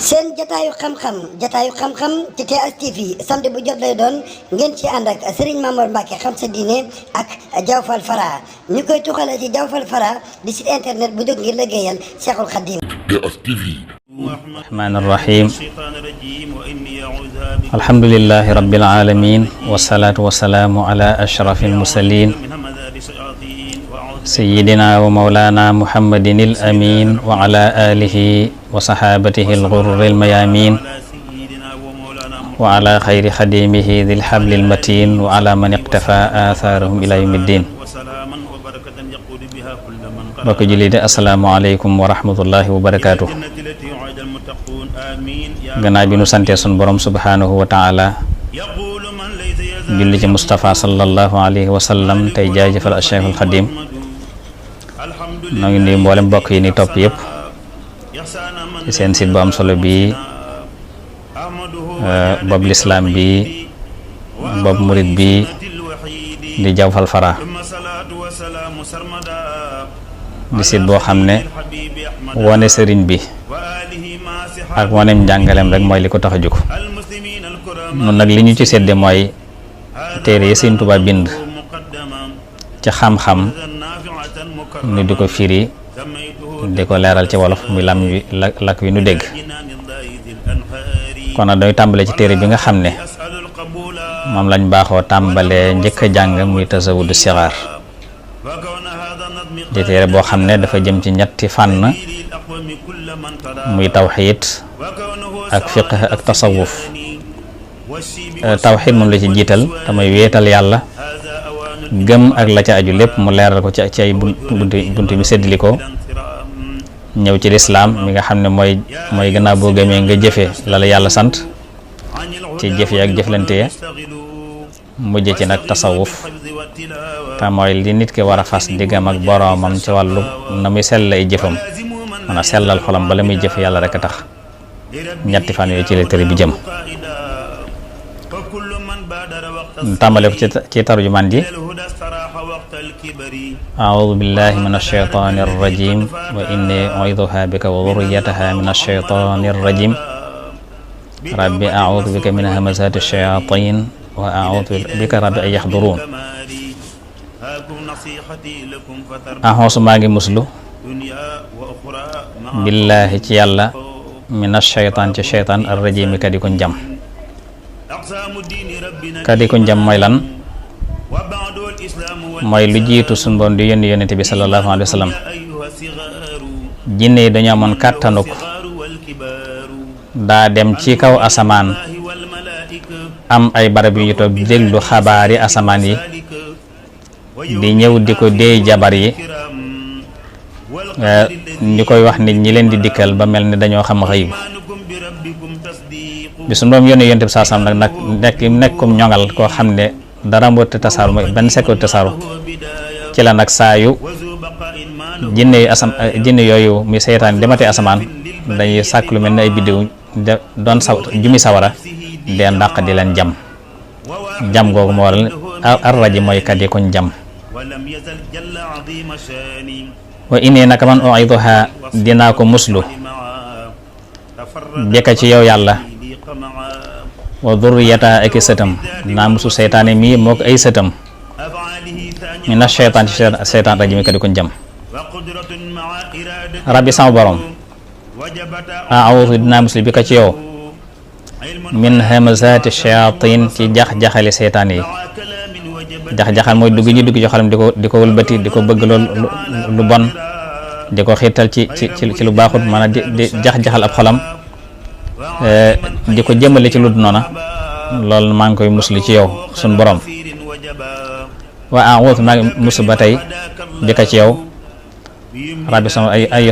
seen jataayu xam-xam ci TS TV samedi bu jot lay doon ngeen ci ànd ak Serigne Mamour Mbacke xam sa diine ak Diaw Fall Fara ñu koy tuxalee ci Diaw Fall Fara di site internet bu jóg ngir liggéeyal Cheikhul Khadim. TS TV. rahmaani rahiim. alhamdulillahi rabbil aalamiin wasalaatu wasalaamu ala ashrafil mursaliin sayyidina wa mawlana muhammadin il amiin wa ala alihi wa saxaabatihi al ghurril mayaamiin wa ala xayri xadimihi dil hablil matiin wa ala man iqtafa athaarahum ila yawmi ddin. mbokk jullit yi assalaamu aleykum wa rahmatullahi wa barakaatu. gannaaw bi nu santee sun borom subhanahu wa taala julli ci Mustafa sallallahu alayhi wa sallam tey jaajëfal a Cheikhul Khadim noo ngi nuyu mboolem mbokk yi ni topp yëpp ci seen site bu am solo bi bopp lislaam bi bopp murit bi di Diaw Fall Fara di site boo xam ne wone sëriñ bi ak waneem njàngaleem rek mooy li ko tax a jóg noonu nag li ñu ci sedde mooy téere yi Sëriñ Tuubaa bind ci xam-xam nu di ko firi di ko leeral ci wolof muy lam wi lakk wi nu dégg kon nag dañuy tàmbale ci téere bi nga xam ne moom lañ baaxoo tàmbalee njëkk a jàng muy tasawudu sixaar di téere boo xam ne dafa jëm ci ñetti fànn muy tawxiid ak fiqh ak tasawuf tawxiid moom la ci jiital te mooy wéetal yàlla gëm ak la ca aju lépp mu leeral ko ci ay buntu mi séddali ko ñëw ci lislaam mi nga xam ne mooy gannaaw boo gëmee nga jëfe la la yàlla sant ci jëf yi ak jëflante ya mujj ci nag tasawuf te mooy li nit ki war a fas diggam ak boroomam ci wàllu na muy sell ay jëfam mën a sellal xolam bala muy jëf yàlla rek a tax ñetti fan yooyu ci la tëri bi jëm tàmbale ko ci tarjumaan ji a'uudu billahi min ash-shaytaani ar-rajiim wa inni u'iiduha bika wa dhurriyyataha min ash-shaytaani ar-rajiim rabbi a'uudu bika min hamazaati ash-shayaatiin wa a'uudu bika rabbi an yahduruun a'uuzu maa ngi muslu billaahi ci yàlla min ash-shaytaan ci shaytaan ar-rajiim kadi ko njam kadi ko njam mooy lan mooy lu jiitu sunu Boroom di yónni yónnent bi sallallahu alayhi wa sallam jinne yi dañu amoon kàttanuk daa dem ci kaw asamaan am ay barab yu ñu toog déglu xabaari asamaan yi di ñëw di ko déey jabar yi ñu koy wax nit ñi leen di dikkal ba mel ni dañoo xam xëybu bi sunu Boroom yónni yónnent bi saa sam nag nekkum ñoŋal koo xam ne dara mboote tasaaru mooy benn sekko tasaaru ci la nag saayu jinne yooyu muy seytaan dematee asamaan dañuy sàkk lu mel ni ay biddiw doon jumi sawara dee ndàq di leen jam googu moo waral arraji mooy kat yi kuñ jam wa inni naka man u'iiduha dinaa ko muslu bika ci yow yàlla wa dhurriyata ak i sëtam naa musu seytaane mii moo ko ay sëtam mina sheytaan ci seytaan rajim ka di ko jam rabbi sama borom a'uudu dinaa muslu bi ka ci yow min hamazaati shayaatiin ci jax-jaxali seytaan yi jax-jaxal mooy dugg ci xolam di ko wëlbati di ko bëgg lu bon di ko xiirtal ci lu baaxut maanaam di jax-jaxal ab xolam di ko jëmale ci lu dul noona loolu maa ngi koy muslu ci yow sun borom wa a'uudu maa ngi muslu ba tey bi ka ci yow rabbi sama ay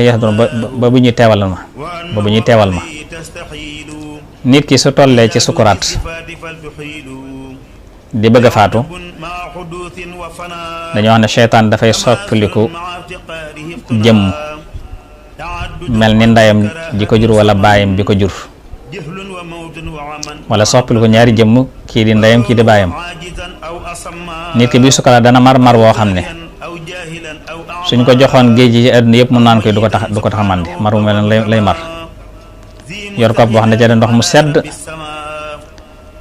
yaxduru ba bu ñuy teewal ma nit ki su tollee ci sukuraat di bëgg a faatu dañoo wax ne seytaan dafay soppaliku jëmm mel ni ndeyam ji ko jur wala baayam bi ko jur wala soppaliku ñaari jëmm kii di ndeyam kii di baayam nit ki bi sukuraat dana mar woo xam ne suñ ko joxoon géej gi ci àdduna yëpp mu naan koy du ko tax a màndi mar mu mel ne lay mar yor kopp boo xam ne ca ndox mu sedd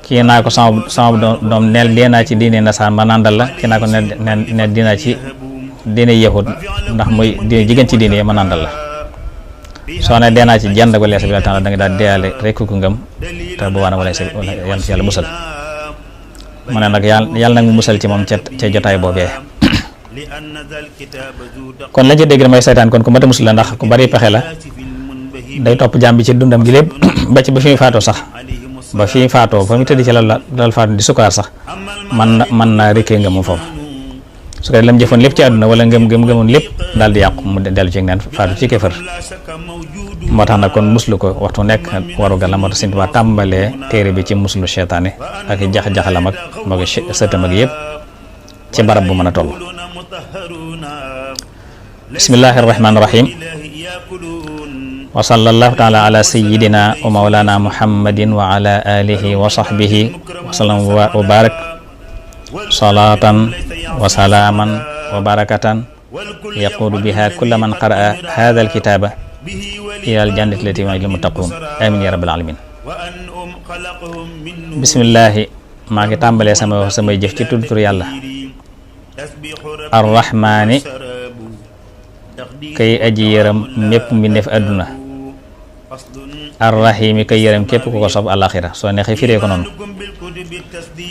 kii naa ko sama doom neel dee naa ci diine nasaan ma nandal la kii naa ko neel dinaa ci diine yahud ndax muy diine jigéen ci diine yi ma nandal la soo ne dee naa ci jënd wala sabila taala da nga daal deeyaale rek ku ngëm te bu waana wala yàlla ci yàlla musal mu ne nag yàlla nag mu musal ci moom ca jotaay boobee. kon lañ ci dégg mooy saytaan kon ku mat a musul la ndax ku bari pexe la day topp jaam bi ci dundam gi lépp ba fi muy faatoo sax ba fi muy faatoo fa mu tëdd ci lal faatu di sukkaar sax man naa rekkee nga mu foofu su ko lam jëfoon lépp ci àdduna wala ngëmoon lépp daal di yàqu mu dellu ci neen faatu ci kéefër moo tax nag kon muslu ko waxtu nekk warugal la moo tax Sëñ Tuubaa tàmbalee téere bi ci muslu seytaane ak jax-jaxalam ak moo gi sëtam ak yëpp ci barab bu mën a toll. bismillahi rahmaani rahim wa sallallahu taala ala sayyidina wa mawlana muhammadin wa ala alihi wa sahbihi wa sallam wa barak salatan wa salaman wa barakatan yaqudu biha kulla man qaraa hadha alkitaba ila aljannati allati wa'ida almuttaqun amin ya rabbal alamin. bismillahi maa ngi tàmbalee samay jëf ci tudd tur yàlla arrahmaani kay aji yërëm mépp mbindeef àdduna arrahimi kay yërëm képp ku ko sob àlaxira soo neexee firee ko noonu.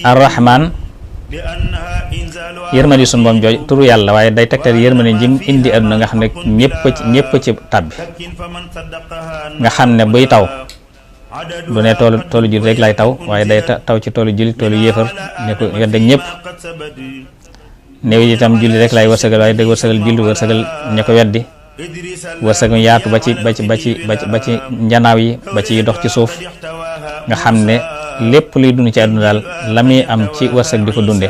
arrahman yërmande sun boom jooj turu yàlla waaye day tegtal yërmande jim indi àdduna nga xam ne ñëpp ci tàbbi nga xam ne buy taw du ne toolu jullit rek lay taw waaye day taw ci toolu jullit toolu yéefar ne ko wedd ak ñëpp néew yi itam jullit rek lay wërsëgal waaye day wërsëgal jullit wërsëgal ña ko weddi wërsëgal yaatu ba ci njanaaw yi ba ci dox ci suuf nga xam ne lépp luy dund ci àdduna daal la muy am ci wërsëg di ko dunde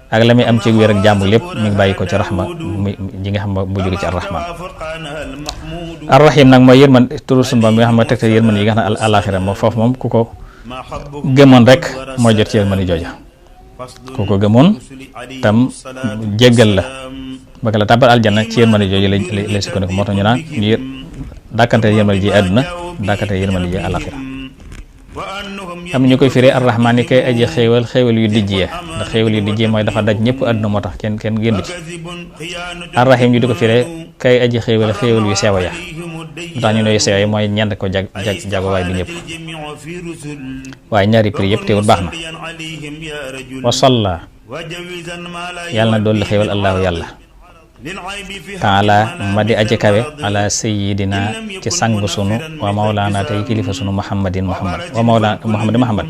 ak la muy am ci wér ak jàmm lépp mi ngi bàyyi ko ci raxma ji nga xam ne bu jóge ci arrahman. arrahim nag mooy yërman turu sunu Boroom bi nga xam ne tegtal yërman yi nga xam ne alaxira moom foofu moom ku ko gëmoon rek mooy jot ci yërman jooja ku ko gëmoon tam jéggal la bëgg la tàbbal aljanna ci yërman jooju lay sukkandiku moo tax ñu naan ñu dàkkante yërman ji àdduna dàkkante yërman ji alaxira. am ñu koy firee arrahman yi kay aji xéewal yu dijjee ndax xéewal yu dijjee mooy dafa daj ñëpp àdduna moo tax kenn génn ci. arrahim ñu di ko firee kay aji xéewal yu sew ya lu tax ñu ne yu sew yi mooy ñend ko jagowaay bi ñëpp waaye ñaari prix yëpp teewul baax na. wa salla yàlla na dolli xéewal allahu yàlla taala ma di aji kawe ala sayyidina ci sang sunu wa mawlana tey kilifa sunu muhammad wa mawlana muhammad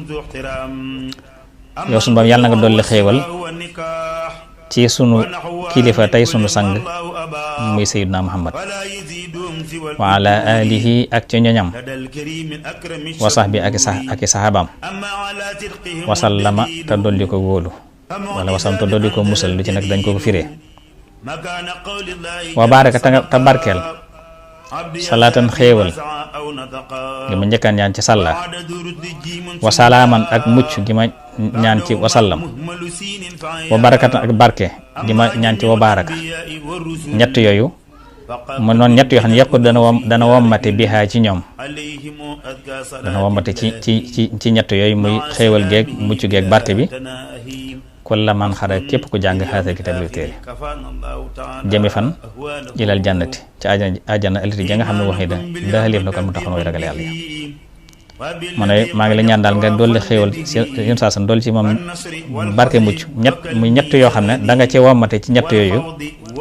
yow sunu bam yàlla na nga dolli xéewal ci sunu kilifa tey sunu sang muy sayyidina muhammad wa ala alihi ak ci ñoñam wa sahbi ak i sahabam wasallama te dolli ko wóolu wala wasam te dolli ko musal lu ci nag dañ ko firee wa baraka te barkeel salaatan xéewal gi ma njëkkaan ñaan ci sàlla wa salaaman ak mucc gi ma ñaan ci wasallam wa barakatan ak barke gi ma ñaan ci wa baraka ñett yooyu mu noonu ñett yoo xam ne yëpp dana wommate bihaa ci ñoom dana wommate ci ñett yooyu muy xéewal geeg mucc geeg barke bi kulla man xara képp ku jàng haazal kitaab bi téere jëmi fan ilal jannati ci ajana aliti ja nga xam ne waxi da xaliif na kon mu taxoon way ragal yàlla ya mu ne maa ngi la ñaan daal nga dolli xéewal yén saa san dolli ci moom barke mucc muy ñett yoo xam ne da nga ci wommate ci ñett yooyu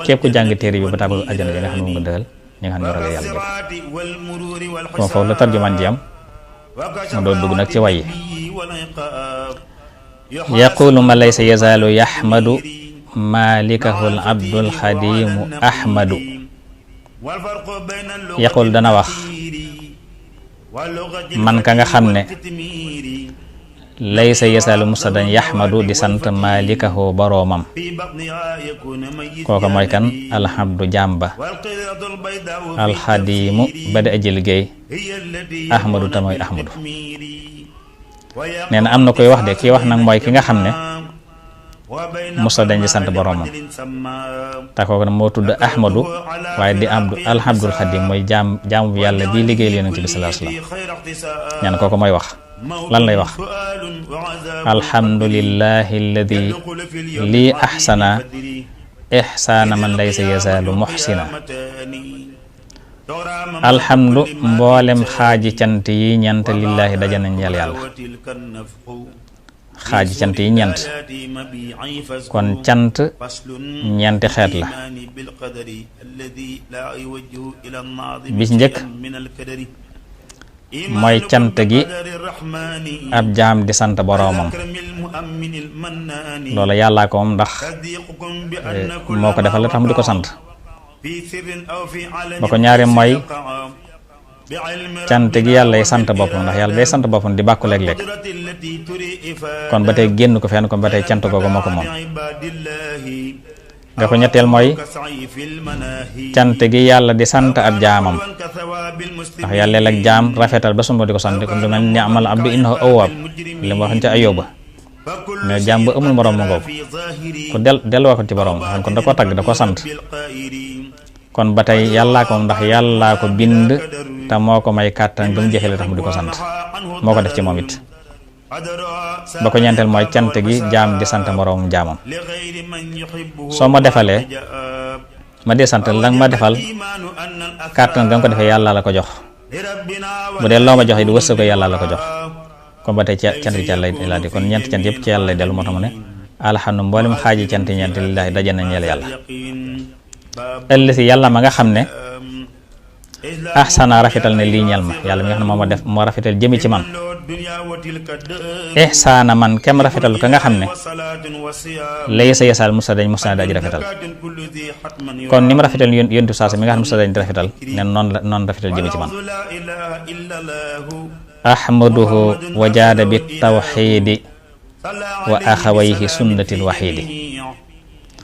képp ku jàng téere bi ba tàbbal ajana ja nga xam ne moom nga dëgal ñi nga xam ne ragal yàlla jëf kon foofu la tarjumaan ji am mu doon dugg nag ci way yaqulu ma laysa yazaalu yaxmadu maalikahul abdul xadimu ahmadu yaqul dana wax man ka nga xam ne laysa yazaalu mustadan yaxmadu di sant maalikahu boroomam kooka mooy kan alhamdu jàmba alxadimu ba di aji liggéey ahmadu te mooy ahmadu. nee na am na koy wax de kii wax nag mooy ki nga xam ne musta dañ di sant boroomam te kooku nag moo tudd Ahmadu waaye di alhamdul xadim mooy jaamu yàlla bii liggéeyal yonent bi sallallahu alayhi wasallam ñaan kooku mooy wax lan lay wax alhamdulillahi alladi lii ahsana ihsaana man laysa yazaalu muhsina alhamdu mboolem xaaji cant yi ñeent lillaahi daja nañ ñeel yàlla xaaji cant yi ñeent kon cant ñeenti xeet la bis njëkk mooy cant gi ab jaam di sant boroomam loola yàllaa ko moom ndax moo ko defal la tax mu di ko sant ba ko ñaari mooy cant gi yàlla sant boppam ndax yàlla day sant boppam di bàkku léeg-léeg kon ba tey génn ko fenn kon ba tey cant googu moo ko moom nga ko ñetteel mooy cant gi yàlla di sant ab jaamam ndax yàlla léeg jaam rafetal ba sunu di ko sant kon lu mel ni amal abdu innahu awwaab li mu waxoon ca Ayyuba ne jaam ba amul moroom ma ngoogu ko delluwaa ko ci borom xam kon da ko tagg da ko sant kon ba tey yàllaa ko moom ndax yàllaa ko bind te moo ko may kàttan ba mu jëfee la tax mu di ko sant moo ko def ci moom it ba ko ñeenteel mooy cant gi jaam di sant moroom jaamam soo ma defalee ma dee sant la nga ma defal kàttan nga ko defee yàlla la ko jox bu dee loo ma jox it wërsëg ko yàlla la ko jox kon ba tey cant gi ci yàlla laa di kon ñeent cant yëpp ci yàlla lay dellu moo tax mu ne alhamdu mboolem xaaji cant ñeent lillaahi daje na ñeel yàlla ëllësi yàlla ma nga xam ne ahsana rafetal ne lii ñeel ma yàlla mi nga xam ne moo ma def moo rafetal jëmi ci man ihsaana man kem rafetal ka nga xam ne lay sa yesaal musa dañ di rafetal kon ni mu rafetal yontu saasa mi nga xam ne musa dañ di rafetal ne noonu rafetal jëmi ci man ahmaduhu wa jaada bi tawxiidi wa axawayhi sunnatil waxiidi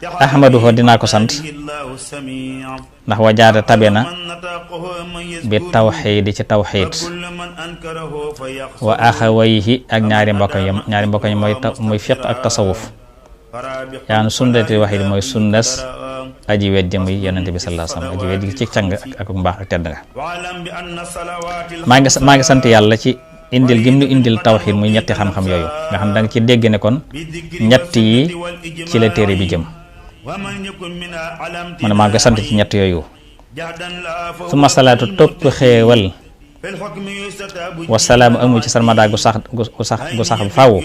ahmaduhu dinaa ko sant ndax wajaada tabe na bi tawxiidi ci tawxiid wa axawayhi ak ñaari mbokk yi mooy fiq ak tasawuf yaanu sunnati waxiidi mooy sunnas aji weddi muy yonente bi sallallahu alayhi wasallam aji weddi ci càng ak mbaax ak tedd nga maa ngi sant yàlla ci indil gim nu indil tawxiid muy ñetti xam-xam yooyu nga xam da nga ci dégg ne kon ñett yi ci la téere bi jëm mu ne maa ngi sant ci ñett yooyu suma salaatu topp xéewal wasalaamu amu ci sarmada gu sax bu faaw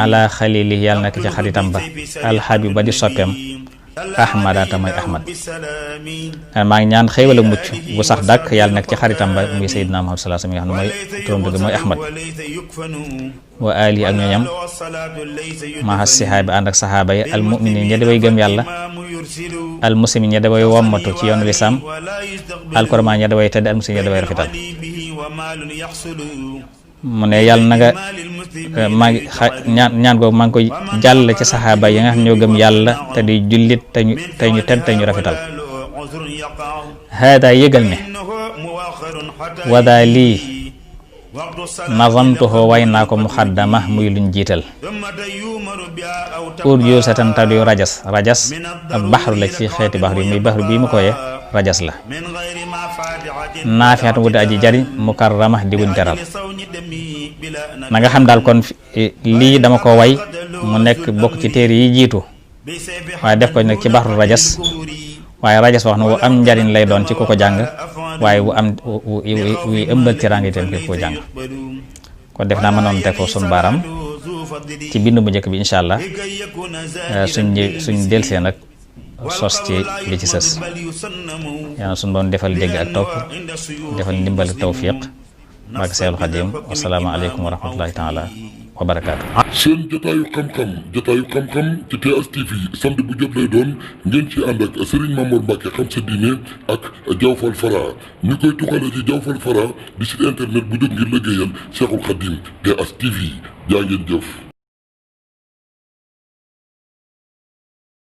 ala xalili yàlla nekk ci xaritam ba alxabib ba di soppeem ahmada ta mooy ahmad maa ngi ñaan xéewal a mucc bu sax dàkk yàlla nekk ci xaritam ba muy sayyidina Muhammad sallallahu alayhi wasallam nga xam ne mooy turam dëgg mooy ahmad wa ali ak ñooñam maa sihaabi ànd ak saxaaba yi al muminin ña daway gëm yàlla al muslimin ña daway wommatu ci yoonu lislaam al kurama ña daway tëdd al muslimin ña daway rafetal mu ne yàlla na nga maa ngi ñaan googu maa ngi koy jàll ci saxaaba yi nga xam ñoo gëm yàlla te di jullit te ñu tedd te ñu rafetal haada yëgal ne wadaa lii nazamtuhu way naa ko muxaddama muy luñ jiital urju satan tadu rajas ab baxru la ci xeeti baxru yi muy baxru bii mu koye rajas la naafiat wuti aji jariñ mukarrama di buñ teral na nga xam daal kon lii dama ko way mu nekk bokk ci téere yi jiitu waaye def ko nag ci baxru rajas waaye rajas wax na wu am njariñ lay doon ci ku ko jàng waaye wu ëmbal tiraanga itam ki ko jàng kon def naa mënoon teg foofu suñu baaram ci bind bu njëkk bi incha allah suñ delsee nag sos ci li ci sës yàlla suñu doon defal dégg ak topp defal ndimbal ak tawfiq barke Seexul Xadiim wassalaamu aleykum wa rahmatullahi taala wa barakaatu. seen jotaayu xam-xam ci TS TV samedi bu jot lay doon ngeen ci ànd ak Serigne Mamour Mbacke xam sa diine ak Diawfal Fara ñu koy tuxale ci Diawfal Fara di site internet bu jóg ngir liggéeyal Seexul Xadiim TS TV jaa ngeen jëf.